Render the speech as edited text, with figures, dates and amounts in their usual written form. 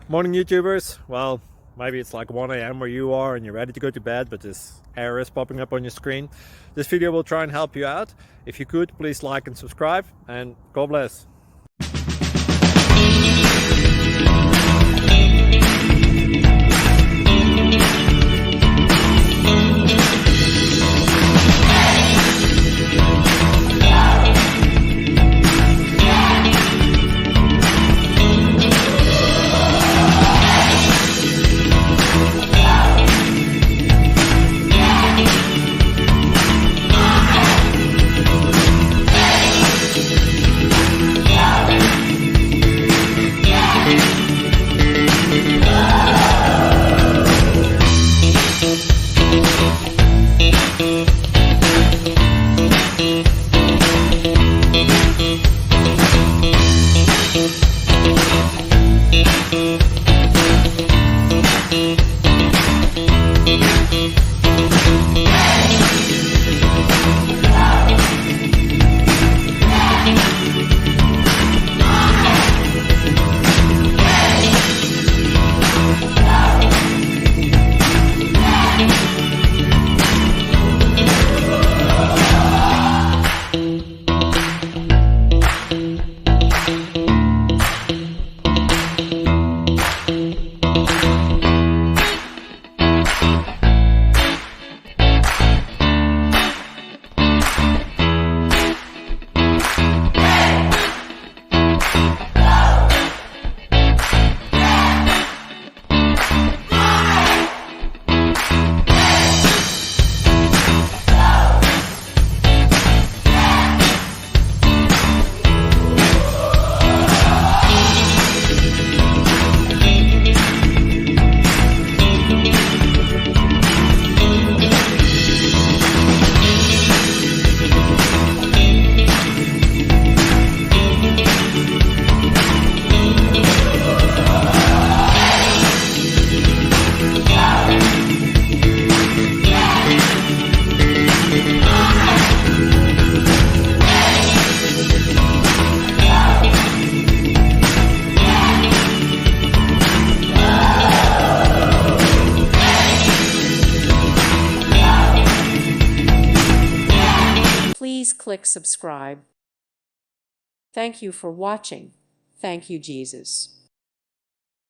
Morning YouTubers. Well, maybe it's like 1 a.m. where you are and you're ready to go to bed, but this error is popping up on your screen. This video will try and help you out. If you could, please like and subscribe, and God bless. Please click subscribe. Thank you for watching. Thank you, Jesus.